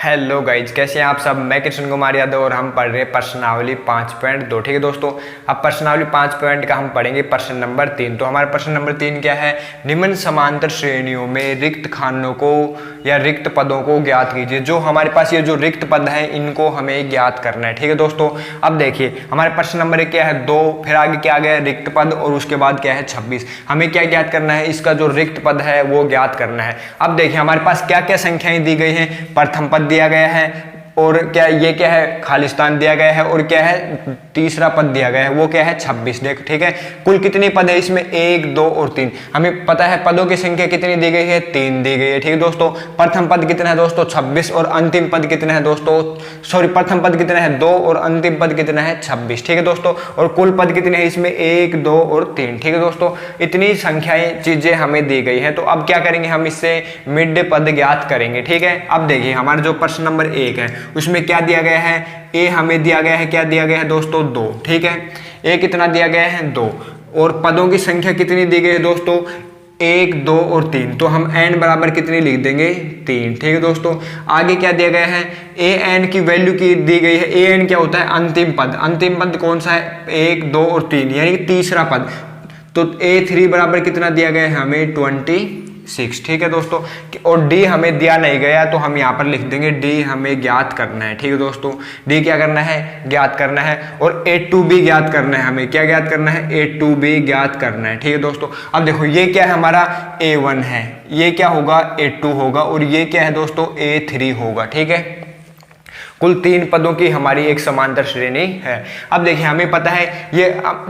Hello guys, कैसे हैं आप सब। मैं कृष्ण कुमार यादव और हम पढ़ रहे हैं प्रश्नावली 5.2। ठीक है दोस्तों, अब प्रश्नावली 5 का हम पढ़ेंगे प्रश्न नंबर 3। तो हमारा प्रश्न नंबर 3 क्या है, निम्न समांतर श्रेणियों में रिक्त खानों को या रिक्त पदों को ज्ञात कीजिए। जो हमारे पास ये जो रिक्त पद है इनको हमें ज्ञात करना है। ठीक है दोस्तों, अब देखिए हमारे प्रश्न नंबर 1 क्या है 2, फिर आगे क्या आ गया रिक्त पद और उसके बाद क्या है 26। हमें क्या ज्ञात करना है, इसका जो रिक्त पद है वो ज्ञात करना है। अब देखिए हमारे पास क्या क्या संख्याएं दी गई हैं, प्रथम पद दिया गया है और क्या ये क्या है खालिस्तान दिया गया है और क्या है तीसरा पद दिया गया है वो क्या है 26। देखो ठीक है, कुल कितनी पद है इसमें 1, 2 और 3। हमें पता है पदों की संख्या कितनी दी गई है 3 दी गई है। ठीक है दोस्तों, प्रथम पद कितना है दोस्तों 26 और अंतिम पद कितना है दोस्तों, सॉरी प्रथम पद कितना है 2 और अंतिम पद कितना है 26। ठीक है दोस्तों, और कुल पद कितने हैं इसमें 1, 2 और 3। ठीक है दोस्तों, इतनी संख्याएं चीजें हमें दी गई है। तो अब क्या करेंगे, हम इससे मिड पद ज्ञात करेंगे। ठीक है, अब देखिए हमारा जो प्रश्न नंबर 1 है उसमें क्या दिया गया है, ए हमें दिया गया है, क्या दिया गया है दोस्तों 2। ठीक है, ए कितना दिया गया है 2 और पदों की संख्या कितनी दी गई है दोस्तों 1, 2 और 3। तो हम n बराबर कितनी लिख देंगे 3। ठीक है दोस्तों, आगे क्या दिया गया है ए एन की वैल्यू की दी गई है। ए एन क्या होता है अंतिम पद। अंतिम पद कौन सा है 1, 2 और 3 यानी कि तीसरा पद। तो A3 बराबर कितना दिया गया है हमें 26। ठीक है दोस्तों, और D हमें दिया नहीं गया तो हम यहाँ पर लिख देंगे D हमें ज्ञात करना है। ठीक है दोस्तों, D क्या करना है ज्ञात करना है और A2 भी ज्ञात करना है। हमें क्या ज्ञात करना है A2 भी ज्ञात करना है। ठीक है दोस्तों, अब देखो ये क्या है हमारा A1 है, ये क्या होगा A2 होगा और ये क्या है दोस्तों A3 होगा। ठीक है, कुल 3 पदों की हमारी एक समांतर श्रेणी है। अब देखिए हमें पता है ये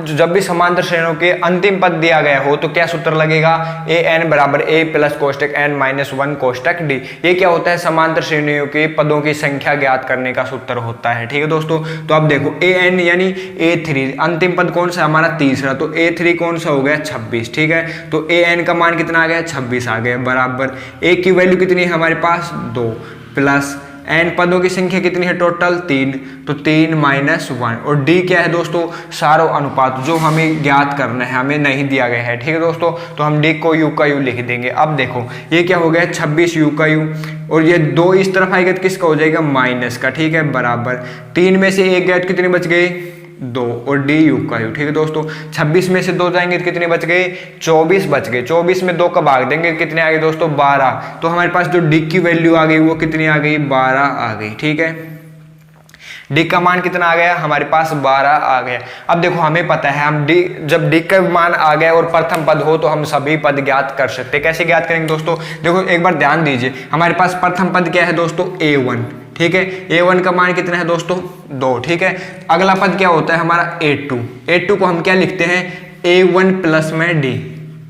जब भी समांतर श्रेणियों के अंतिम पद दिया गया हो तो क्या सूत्र लगेगा, ए एन बराबर ए प्लस कोष्टक एन माइनस 1 कोष्टक डी। ये क्या होता है समांतर श्रेणियों के पदों की संख्या ज्ञात करने का सूत्र होता है। ठीक है दोस्तों, तो अब देखो ए एन यानी A3 अंतिम पद कौन सा हमारा तीसरा, तो A3 कौन सा हो गया 26। ठीक है, तो ए एन का मान कितना आ गया 26 आ गया बराबर ए की वैल्यू कितनी है हमारे पास 2 प्लस एन पदों की संख्या कितनी है टोटल 3, तो 3 माइनस 1 और डी क्या है दोस्तों सारो अनुपात जो हमें ज्ञात करना है, हमें नहीं दिया गया है। ठीक है दोस्तों, तो हम डी को यू का यू लिख देंगे। अब देखो ये क्या हो गया 26 यू का यू और ये 2 इस तरफ आएगा तो किसका हो जाएगा माइनस का। ठीक है, बराबर 3 में से 1 गया तो कितने बच गए 2 और डी यू का यू। ठीक है दोस्तों, 26 में से 2 जाएंगे तो कितने बच गए 24 बच गए। 24 में 2 का भाग देंगे कितने आ गए दोस्तों 12। तो हमारे पास जो डी की वैल्यू आ गई वो कितनी आ गई 12 आ गई। ठीक है, डी का मान कितना आ गया हमारे पास 12 आ गया। अब देखो हमें पता है हम डी जब डी का मान आ गया और प्रथम पद हो तो हम सभी पद ज्ञात कर सकते हैं। कैसे ज्ञात करेंगे दोस्तों, देखो एक बार ध्यान दीजिए हमारे पास प्रथम पद क्या है दोस्तों A1। ठीक है, A1 का मान कितना है दोस्तों 2। ठीक है, अगला पद क्या होता है हमारा A2। A2 को हम क्या लिखते हैं A1 प्लस में D,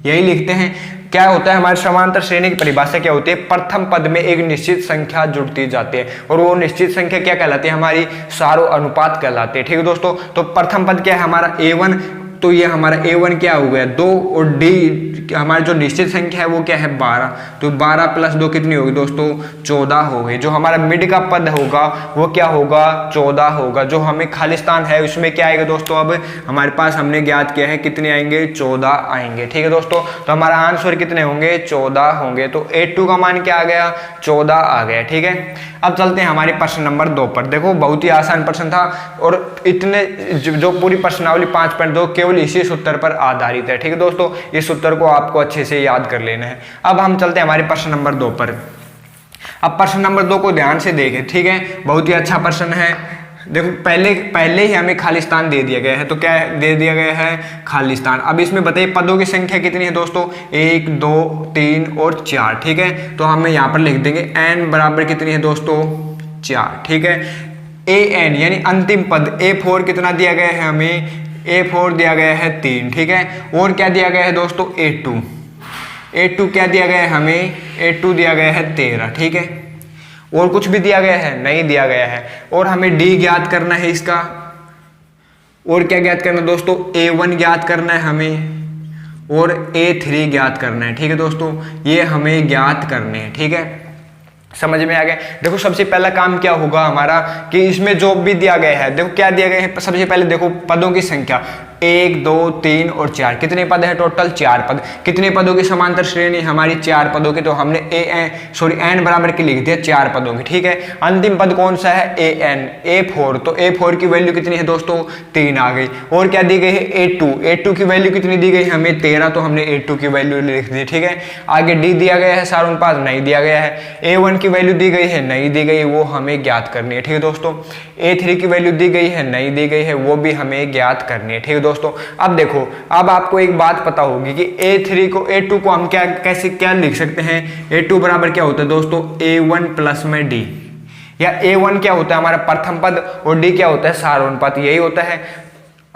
यही लिखते हैं। क्या होता है हमारे समांतर श्रेणी की परिभाषा क्या होती है, प्रथम पद में एक निश्चित संख्या जुड़ती जाती है और वो निश्चित संख्या क्या कहलाती है हमारी सारो अनुपात कहलाती है। ठीक है दोस्तों, तो प्रथम पद क्या है हमारा A1, तो ये हमारा A1 क्या हो गया 2 और D हमारी जो निश्चित संख्या है वो क्या है 12। तो 12 प्लस 2 कितनी होगी दोस्तों 14 हो गई। जो हमारा मिड का पद होगा वो क्या होगा 14 होगा। जो हमें खालिस्तान है उसमें क्या आएगा दोस्तों, अब हमारे पास हमने ज्ञात किया है कितने आएंगे 14 आएंगे। ठीक है दोस्तों, तो हमारा आंसर कितने होंगे 14 होंगे। तो A2 का मान क्या आ गया 14 आ गया। ठीक है, अब चलते हैं हमारे प्रश्न नंबर 2 पर। देखो बहुत ही आसान प्रश्न था और इतने जो पूरी प्रश्नावली 5.2 केवल इसी सूत्र पर आधारित है। ठीक है दोस्तों, इस सूत्र को आपको अच्छे से याद कर लेना है। अब हम चलते हैं हमारे प्रश्न नंबर 2 पर। अब प्रश्न नंबर 2 को ध्यान से देखें। ठीक है, बहुत ही अच्छा प्रश्न है। देखो पहले ही हमें खालिस्तान दे दिया गया है, तो क्या दे दिया गया है खालिस्तान। अब इसमें बताइए पदों की संख्या कितनी है दोस्तों 1, 2, 3 और 4। ठीक है, तो हम यहाँ पर लिख देंगे n बराबर कितनी है दोस्तों 4। ठीक है, an यानी अंतिम पद A4 कितना दिया गया है हमें A4 दिया गया है 3। ठीक है, और क्या दिया गया है दोस्तों A2 क्या दिया गया है हमें A2 दिया गया है 13। ठीक है, और कुछ भी दिया गया है नहीं दिया गया है। और हमें D ज्ञात करना है इसका, और क्या ज्ञात करना है दोस्तों A1 ज्ञात करना है हमें और A3 ज्ञात करना है। ठीक है दोस्तों, ये हमें ज्ञात करने हैं। ठीक है, समझ में आ गया। देखो सबसे पहला काम क्या होगा हमारा कि इसमें जो भी दिया गया है, देखो क्या दिया गया है सबसे पहले देखो पदों की संख्या 1 2 3 और 4, कितने पद है टोटल? 4 पद। कितने पदों की समांतर श्रेणी? हमारी 4 पदों की, तो हमने n बराबर की लिख दिया 4 पदों की, ठीक है। अंतिम पद कौन सा है? a4, तो a4 की वैल्यू कितनी है दोस्तों? 3 आ गई। और क्या दी गई है? a2 की वैल्यू कितनी दी गई हमें? 13, तो हमने a2 की वैल्यू लिख दी, ठीक है। आगे d दिया गया है सारों पास, नहीं दिया गया है। a1 की वैल्यू दी गई है, नहीं दी गई, वो हमें ज्ञात करनी है, ठीक है दोस्तों। a3 की वैल्यू दी गई है, नहीं दी गई है, वो भी हमें ज्ञात करनी है, ठीक है दोस्तों। अब देखो, अब आपको एक बात पता होगी कि a2 को हम क्या लिख सकते हैं? a2 बराबर क्या होता है दोस्तों? a1 प्लस में d, या a1 क्या होता है? हमारा प्रथम पद, और d क्या होता है? सारोपद, यही होता है।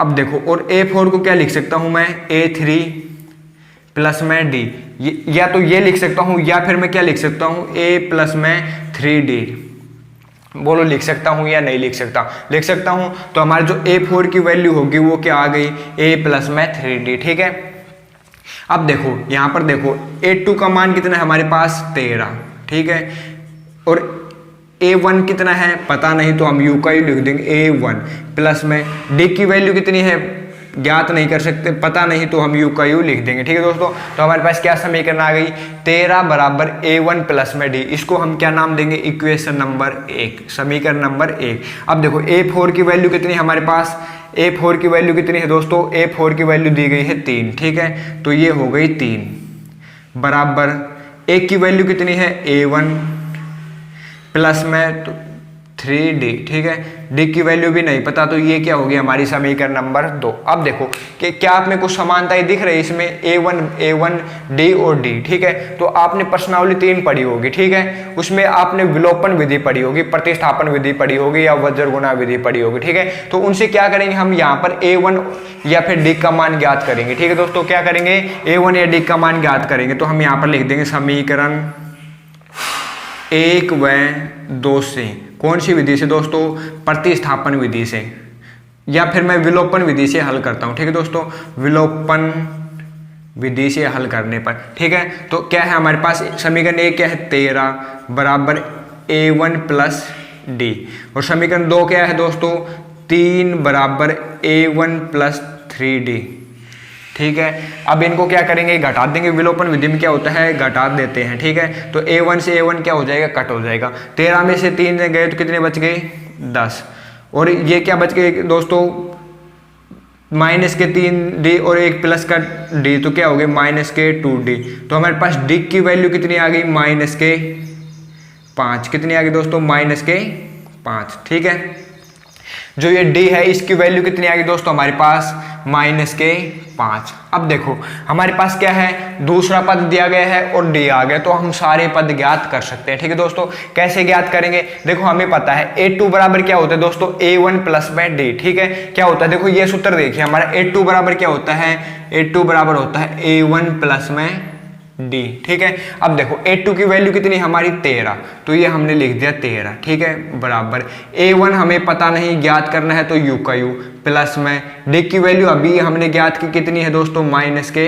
अब देखो, और a4 को क्या लिख सकता हूं मैं? a3 प्लस में d, या तो ये लिख सकता हूं, या फिर मैं क्या लिख सकता हूं? a प्लस में 3d। बोलो, लिख सकता हूं या नहीं लिख सकता? लिख सकता हूं। तो हमारे जो a4 की वैल्यू होगी वो क्या आ गई? a प्लस में 3d, ठीक है। अब देखो, यहां पर देखो, a2 का मान कितना है हमारे पास? 13, ठीक है। और a1 कितना है पता नहीं, तो हम u का ही लिख देंगे a1 प्लस में d की वैल्यू कितनी है ज्ञात नहीं कर सकते, पता नहीं, तो हम u का u लिख देंगे, ठीक है दोस्तों। तो हमारे पास क्या समीकरण आ गई? 13 बराबर a1 प्लस में d। इसको हम क्या नाम देंगे? इक्वेशन नंबर 1, समीकरण नंबर 1। अब देखो, a4 की वैल्यू कितनी है हमारे पास? a4 की वैल्यू कितनी है दोस्तों? a4 की वैल्यू दी गई है 3, ठीक है। तो ये हो गई 3 बराबर a की वैल्यू कितनी है? a1 प्लस में 3d, ठीक है। d की वैल्यू भी नहीं पता, तो ये क्या होगी हमारी समीकरण नंबर 2। अब देखो कि क्या आप में कुछ समानताएं दिख रही है इसमें? a1 d और d, ठीक है। तो आपने प्रश्नावली 3 पढ़ी होगी, ठीक है। उसमें आपने विलोपन विधि पढ़ी होगी, प्रतिस्थापन विधि पढ़ी होगी, या वज्र गुणा विधि पढ़ी होगी, ठीक है। तो उनसे क्या करेंगे हम? यहाँ पर a1 या फिर d का मान ज्ञात करेंगे, ठीक है दोस्तों। क्या करेंगे? a1 या d का मान ज्ञात करेंगे। तो हम यहाँ पर लिख देंगे समीकरण 1 व 2 से, कौन सी विधि से दोस्तों? प्रतिस्थापन विधि से, या फिर मैं विलोपन विधि से हल करता हूं, ठीक है दोस्तों। विलोपन विधि से हल करने पर, ठीक है। तो क्या है हमारे पास समीकरण 1 क्या है? 13 बराबर a1 प्लस d, और समीकरण 2 क्या है दोस्तों? 3 बराबर a1 प्लस 3d, ठीक है। अब इनको क्या करेंगे? घटा देंगे। विलोपन विधि में क्या होता है? घटा देते हैं, ठीक है। तो a1 से a1 क्या हो जाएगा? कट हो जाएगा। 13 में से 3 गए तो कितने बच गए? 10। और ये क्या बच गए दोस्तों? माइनस के 3d और एक प्लस का d, तो क्या हो गए? माइनस के 2d। तो हमारे पास d की वैल्यू कितनी आ गई? माइनस के 5। कितनी आ गई दोस्तों? माइनस के 5, ठीक है। जो ये d है इसकी वैल्यू कितनी आ गई दोस्तों हमारे पास? माइनस के 5। अब देखो, हमारे पास क्या है? दूसरा पद दिया गया है और d आ गया, तो हम सारे पद ज्ञात कर सकते हैं, ठीक है दोस्तों। कैसे ज्ञात करेंगे? देखो, हमें पता है a2 बराबर क्या होता है दोस्तों? a1 प्लस में d, ठीक है। क्या होता है? देखो, ये सूत्र देखिए, हमारा a2 बराबर क्या होता है? a2 बराबर होता है a1 प्लस में d, ठीक है। अब देखो, a2 की वैल्यू कितनी हमारी? 13, तो ये हमने लिख दिया 13, ठीक है। बराबर a1 हमें पता नहीं, ज्ञात करना है, तो u का u प्लस में d की वैल्यू अभी हमने ज्ञात की कितनी है दोस्तों? माइनस के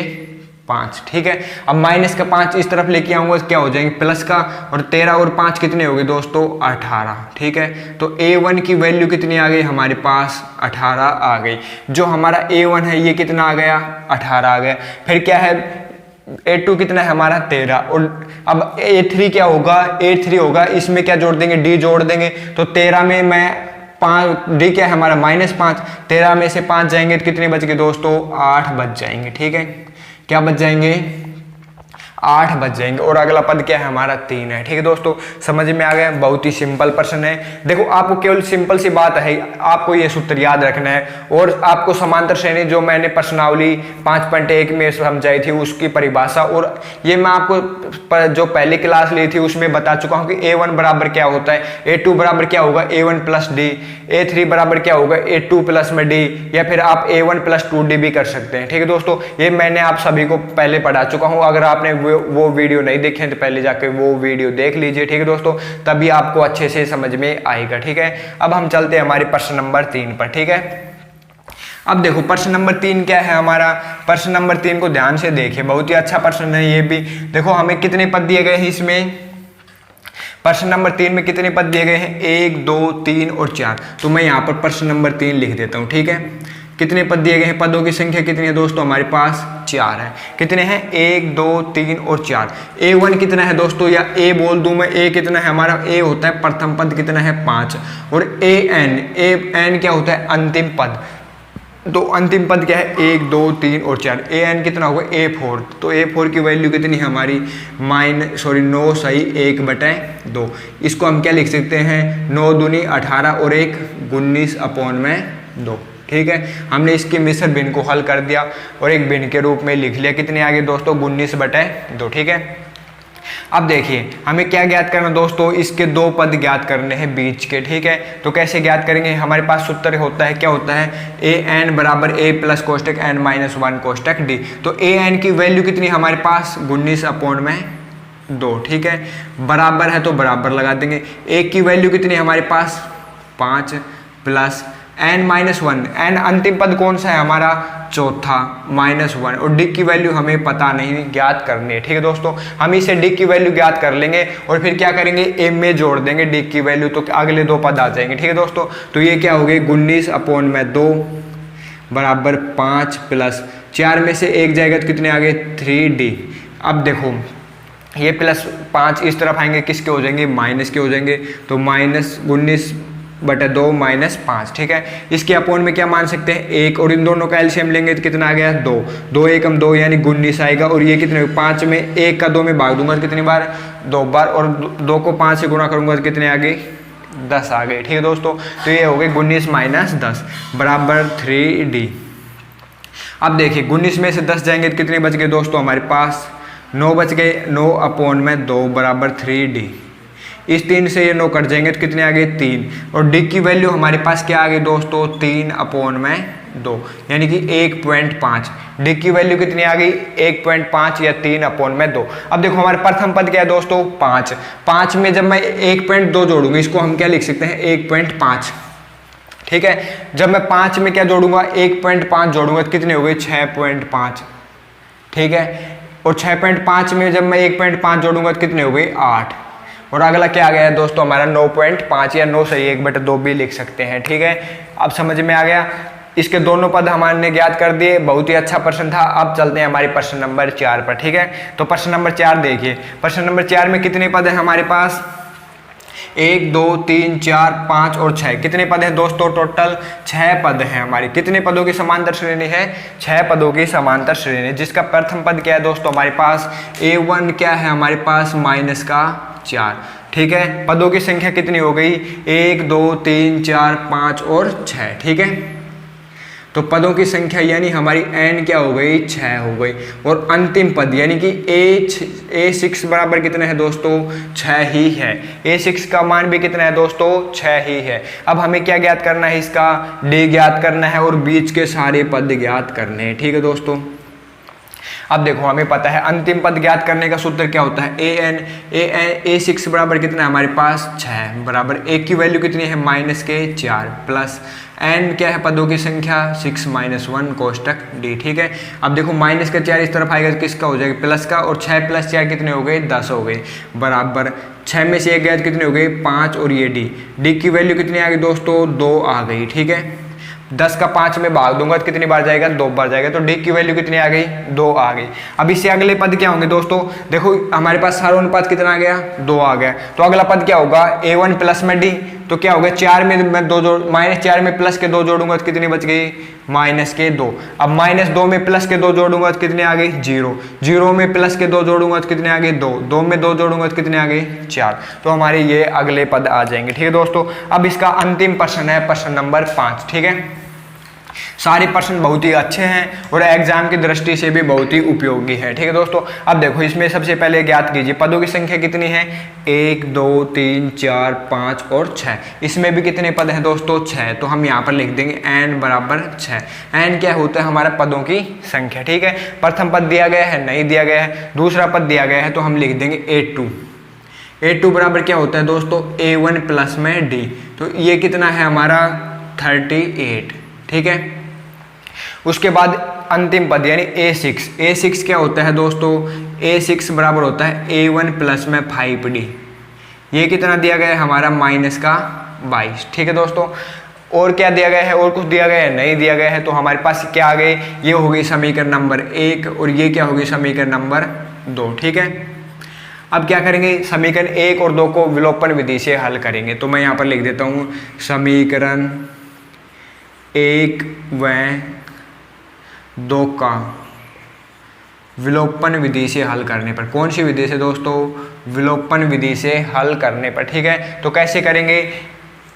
5, ठीक है। अब माइनस का 5 इस तरफ लेके आऊंगा, क्या हो जाएंगे? प्लस का, और 13 और 5 कितने हो गए दोस्तों? 18, ठीक है। तो a1 की वैल्यू कितनी आ गई हमारे पास? 18 आ गई। जो हमारा a1 है ये कितना आ गया? 18 आ गया। फिर क्या है? a2 कितना है हमारा? 13। और अब a3 क्या होगा? a3 होगा, इसमें क्या जोड़ देंगे? d जोड़ देंगे। तो 13 में मैं 5, d क्या है हमारा? -5। 13 में से 5 जाएंगे तो कितने बच गए दोस्तों? 8 बच जाएंगे, ठीक है। क्या बच जाएंगे? 8 बच जाएंगे। और अगला पद क्या है हमारा? 3 है, ठीक है दोस्तों। समझ में आ गया? बहुत ही सिंपल प्रश्न है। देखो, आपको केवल सिंपल सी बात है, आपको ये सूत्र याद रखना है, और आपको समांतर श्रेणी जो मैंने प्रश्नावली 5.1 में समझाई थी उसकी परिभाषा, और ये मैं आपको जो पहली क्लास ली थी उसमें बता चुका हूँ कि a1 बराबर क्या होता है, a2 बराबर क्या होगा? a1 प्लस d, a3 बराबर क्या होगा? a2 प्लस में d, या फिर आप a1 प्लस 2d भी कर सकते हैं, ठीक है दोस्तों। ये मैंने आप सभी को पहले पढ़ा चुका हूँ। अगर आपने वो वीडियो नहीं देखे तो पहले जाके वो वीडियो देख लीजिए, ठीक है दोस्तों, तभी आपको अच्छे से समझ में आएगा, ठीक है। अब हम चलते हैं हमारे प्रश्न नंबर 3 पर, ठीक है। अब देखो, प्रश्न नंबर 3 क्या है हमारा? प्रश्न नंबर 3 को ध्यान से देखिए, बहुत ही अच्छा प्रश्न है ये भी। देखो, हमें कितने पद दिए गए हैं इसमें? प्रश्न नंबर 3 में कितने पद दिए गए हैं? 1 2 3 और 4। तो मैं यहाँ पर प्रश्न नंबर 3 लिख देता हूँ, ठीक है। कितने पद दिए गए हैं, पदों की संख्या कितनी है दोस्तों, हमारे पास 4 है। कितने हैं, 1 2 3 और 4। A1 कितना है दोस्तों, या A बोल दूं मैं, A कितना है हमारा, A होता है प्रथम पद, कितना है 5। और AN क्या होता है, अंतिम पद। तो अंतिम पद क्या है, 1 2 3 और 4। AN कितना होगा, A4। तो A4 की वैल्यू कितनी है हमारी, 9 सही 1/2। इसको हम क्या लिख सकते हैं, 9 दूनी 18 और 1 19/2। ठीक है, हमने इसके मिश्र भिन्न को हल कर दिया और एक भिन्न के रूप में लिख लिया। कितने आगे दोस्तों, 19/2। ठीक है, अब देखिए हमें क्या ज्ञात करना दोस्तों, इसके 2 पद ज्ञात करने हैं बीच के। ठीक है, तो कैसे ज्ञात करेंगे, हमारे पास सूत्र होता है, क्या होता है, AN बराबर A प्लस कोष्टक N माइनस 1 कोष्टक D। तो AN की वैल्यू कितनी हमारे पास, 19/2। ठीक है, बराबर है तो बराबर लगा देंगे। A की वैल्यू कितनी है हमारे पास, 5 प्लस N माइनस 1, N अंतिम पद कौन सा है हमारा, चौथा, -1। और D की वैल्यू हमें पता नहीं, ज्ञात करनी है। ठीक है दोस्तों, हम इसे D की वैल्यू ज्ञात कर लेंगे और फिर क्या करेंगे, A में जोड़ देंगे D की वैल्यू, तो अगले 2 पद आ जाएंगे। ठीक है दोस्तों, तो ये क्या हो गई, 19/2 बराबर 5 प्लस 4 में से 1 जाएगा तो कितने आ गए, 3D। अब देखो ये +5 इस तरफ आएंगे, किसके हो जाएंगे, माइनस के हो जाएंगे। तो -19/2 -5। ठीक है, इसके अपोन में क्या मान सकते हैं, 1, और इन दोनों का एलसीएम लेंगे तो कितना आ गया, 2 2 1 2 यानी 19 आएगा। और ये कितने, 5 में 1 का 2 में भाग दूंगा तो कितनी बार, 2 बार, और 2 को 5 से गुणा करूंगा तो कितने आ गए, 10 आ गए। ठीक है दोस्तों, तो ये हो गए 19 - 10 बराबर 3D। अब देखिए 19 में से 10 जाएंगे तो कितने बच गए दोस्तों, हमारे पास 9 बच गए। 9/2 बराबर 3D। इस 3 से ये 9 कट जाएंगे तो कितने आ गए, 3। और D की वैल्यू हमारे पास क्या आ गई दोस्तों, 3/2 यानी कि 1.5। D की वैल्यू कितनी आ गई, 1.5 या 3/2। अब देखो हमारे प्रथम पद क्या है दोस्तों, 5। 5 में जब मैं 1.2 जोड़ूंगा, इसको हम क्या लिख सकते हैं, 1.5। ठीक है, जब मैं 5 में क्या जोड़ूंगा, 1.5 जोड़ूंगा तो कितने हो गए, 6.5। ठीक है, और 6.5 में जब मैं 1.5 जोड़ूंगा तो कितने हो गए, 8। और अगला क्या आ गया है दोस्तों हमारा, 9.5 या 9 सही 1/2 भी लिख सकते हैं। ठीक है, अब समझ में आ गया। इसके दोनों पद हमारे ज्ञात कर दिए, बहुत ही अच्छा प्रश्न था। अब चलते हैं हमारे प्रश्न नंबर 4 पर। ठीक है, तो प्रश्न नंबर 4 देखिए, प्रश्न नंबर 4 में कितने पद है हमारे पास, 1 2 3 4 5 और 6। कितने पद हैं दोस्तों, टोटल 6 पद हैं हमारी। कितने पदों की समांतर श्रेणी है, 6 पदों की समांतर श्रेणी, जिसका प्रथम पद क्या है दोस्तों हमारे पास, A1 क्या है हमारे पास, -4। ठीक है, पदों की संख्या कितनी हो गई, 1 2 3 4 5 और 6। ठीक है, तो पदों की संख्या यानी हमारी n क्या हो गई, 6 हो गई। और अंतिम पद यानी कि A6 बराबर कितना है दोस्तों, 6 ही है। A6 का मान भी कितना है दोस्तों, 6 ही है। अब हमें क्या ज्ञात करना है, इसका D ज्ञात करना है और बीच के सारे पद ज्ञात करने हैं। ठीक है दोस्तों, अब देखो हमें पता है अंतिम पद ज्ञात करने का सूत्र क्या होता है, A6 बराबर कितना है हमारे पास, 6 बराबर A की वैल्यू कितनी है, -4 प्लस n क्या है पदों की संख्या, 6 - 1 कोष्टक D। ठीक है, अब देखो -4 इस तरफ आएगा तो किसका हो जाएगा, प्लस का। और 6 + 4 कितने हो गए, 10 हो गए बराबर 6 में से 1 गया तो कितने हो गए, 5। और ये D की वैल्यू कितनी आ गई दोस्तों, 2 आ गई। ठीक है, 10 का 5 में भाग दूंगा तो कितनी बार जाएगा, 2 बार जाएगा। तो D की वैल्यू कितनी आ गई, 2 आ गई। अब इससे अगले पद क्या होंगे दोस्तों, देखो हमारे पास सारा अनुपात कितना आ गया, 2 आ गया। तो अगला पद क्या होगा, A1 प्लस में D, तो क्या होगा, 4 में मैं 2 जोड़, -4 में प्लस के 2 जोड़ूंगा तो कितनी बच गई, -2। अब -2 में प्लस के 2 जोड़ूंगा तो कितने आ गई, 0। 0 में प्लस के 2 जोड़ूंगा तो कितने आ गए, 2। 2 में 2 जोड़ूंगा तो कितने आ गए, 4। तो हमारे ये अगले पद आ जाएंगे। ठीक है दोस्तों, अब इसका अंतिम प्रश्न है प्रश्न नंबर 5। ठीक है, सारे प्रश्न बहुत ही अच्छे हैं और एग्जाम की दृष्टि से भी बहुत ही उपयोगी है। ठीक है दोस्तों, अब देखो इसमें सबसे पहले ज्ञात कीजिए पदों की संख्या कितनी है, 1 2 3 4 5 और 6। इसमें भी कितने पद हैं दोस्तों, 6। तो हम यहाँ पर लिख देंगे n बराबर 6। n क्या होता है हमारा पदों की संख्या। ठीक है, प्रथम पद दिया गया है, नहीं दिया गया है। दूसरा पद दिया गया है तो हम लिख देंगे A2। A2 बराबर क्या होता है दोस्तों, A1 प्लस में D। तो ये कितना है हमारा, 38। ठीक है, उसके बाद अंतिम पद यानी A6। A6 क्या होता है दोस्तों, A6 बराबर होता है A1 प्लस में 5D। ये कितना दिया गया है हमारा, -22। ठीक है दोस्तों, और क्या दिया गया है, और कुछ दिया गया है, नहीं दिया गया है। तो हमारे पास क्या आ गए, ये होगी समीकरण नंबर 1 और ये क्या होगी समीकरण नंबर 2। ठीक है, अब क्या करेंगे, समीकरण 1 और 2 को विलोपन विधि से हल करेंगे। तो मैं यहाँ पर लिख देता हूँ समीकरण 1 व 2 का विलोपन विधि से हल करने पर। कौन सी विधि से दोस्तों, विलोपन विधि से हल करने पर। ठीक है, तो कैसे करेंगे,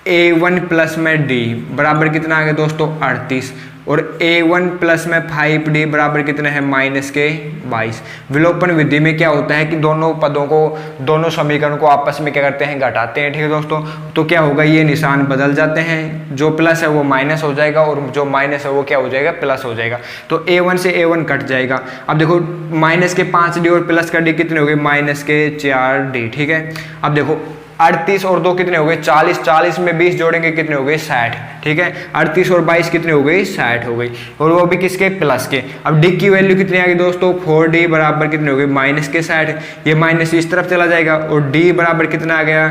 a1 प्लस में d बराबर कितना आ गया दोस्तों 38 और a1 प्लस में 5d बराबर कितना है -22। विलोपन विधि में क्या होता है कि दोनों पदों को, दोनों समीकरण को आपस में क्या करते हैं, घटाते हैं। ठीक है दोस्तों, तो क्या होगा, ये निशान बदल जाते हैं, जो प्लस है वो माइनस हो जाएगा और जो माइनस है वो क्या हो जाएगा, प्लस हो जाएगा। तो a1 से a1 कट जाएगा। अब देखो माइनस के 5d और प्लस का d कितने हो गए, माइनस के 4d। ठीक है, अब देखो 38 और 2 कितने हो गए 40, 40 में 20 जोड़ेंगे कितने हो गए 60। ठीक है, 38 और 22 कितने हो गए 60 हो गई, और वो भी किसके, प्लस के। अब डी की वैल्यू कितनी आ गई दोस्तों, 4d बराबर कितने हो गए माइनस के 60। ये माइनस इस तरफ चला जाएगा और d बराबर कितना आ गया,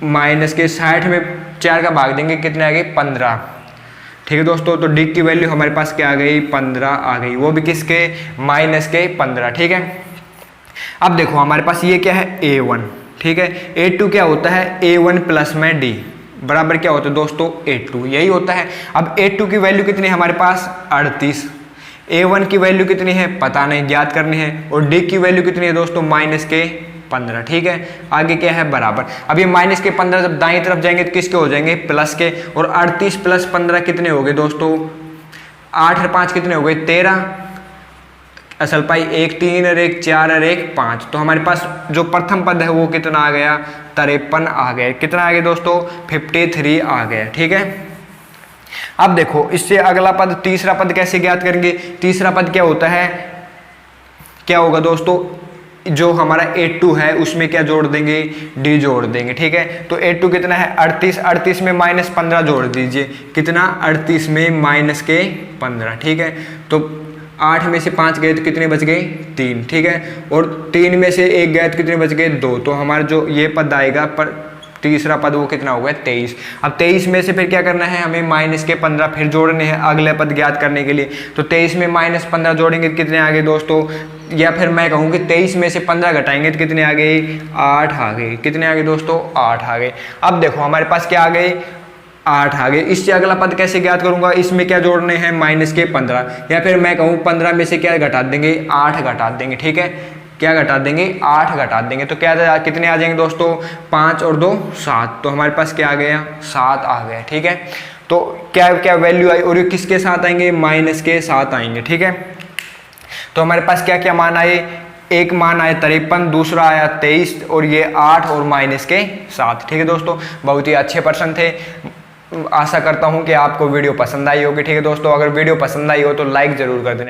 माइनस के 60 में 4 का भाग देंगे कितने आ गए 15। ठीक है दोस्तों, तो डी की वैल्यू हमारे पास क्या आ गई 15 आ गई, वो भी किसके, माइनस के 15। ठीक है, अब देखो हमारे पास ये क्या है a1। ठीक है, a2 क्या होता है, a1 प्लस में d बराबर क्या होता है दोस्तों a2, यही होता है। अब a2 की वैल्यू कितनी है हमारे पास 38, a1 की वैल्यू कितनी है पता नहीं, ज्ञात करनी है, और d की वैल्यू कितनी है दोस्तों माइनस के 15। ठीक है, आगे क्या है बराबर। अब ये माइनस के 15 जब दाईं तरफ जाएंगे तो किसके हो जाएंगे, प्लस के। और 38 प्लस 15 कितने हो गए दोस्तों, 8 और 5 कितने हो गए 13, असल पाई 1 3 और 1 4 और 1 5। तो हमारे पास जो प्रथम पद है वो कितना आ गया 53 आ गया। कितना आ गया दोस्तों 53 आ गया। ठीक है, अब देखो इससे अगला पद, तीसरा पद कैसे ज्ञात करेंगे। तीसरा पद क्या होता है, क्या होगा दोस्तों, जो हमारा a2 है उसमें क्या जोड़ देंगे, d जोड़ देंगे। ठीक है, तो a2 कितना है 38, 38 में -15 जोड़ दीजिए, कितना 38 में माइनस के 15। ठीक है, तो 8 में से 5 गए तो कितने बच गए 3। ठीक है, और 3 में से 1 गए तो कितने बच गए 2। तो हमारा जो ये पद आएगा पर तीसरा पद वो कितना होगा 23। अब 23 में से फिर क्या करना है, हमें माइनस के 15 फिर जोड़ने हैं अगले पद ज्ञात करने के लिए। तो 23 में -15 जोड़ेंगे तो कितने आ गए दोस्तों, या फिर मैं कहूँ कि 23 में से 15 घटाएंगे तो कितने आ गए 8 आ गए। कितने आ गए दोस्तों 8 आ गए। अब देखो हमारे पास क्या आ गए 8 आ गए। इससे अगला पद कैसे ज्ञात करूंगा, इसमें क्या जोड़ने हैं माइनस के 15, या फिर मैं कहूँ 15 में से क्या घटा देंगे 8 घटा देंगे। ठीक है, क्या घटा देंगे 8 घटा देंगे। तो क्या कितने आ जाएंगे दोस्तों 5 और 2 7। तो हमारे पास क्या आ गया 7 आ गया। ठीक है, तो क्या क्या वैल्यू आई, और ये किसके साथ आएंगे माइनस के साथ आएंगे। ठीक है, तो हमारे पास क्या क्या मान आए, एक मान आया 53, दूसरा आया 23 और ये 8 और माइनस के 7। ठीक है दोस्तों, बहुत ही अच्छे प्रश्न थे। आशा करता हूं कि आपको वीडियो पसंद आई होगी। ठीक है दोस्तों, अगर वीडियो पसंद आई हो तो लाइक जरूर कर देना।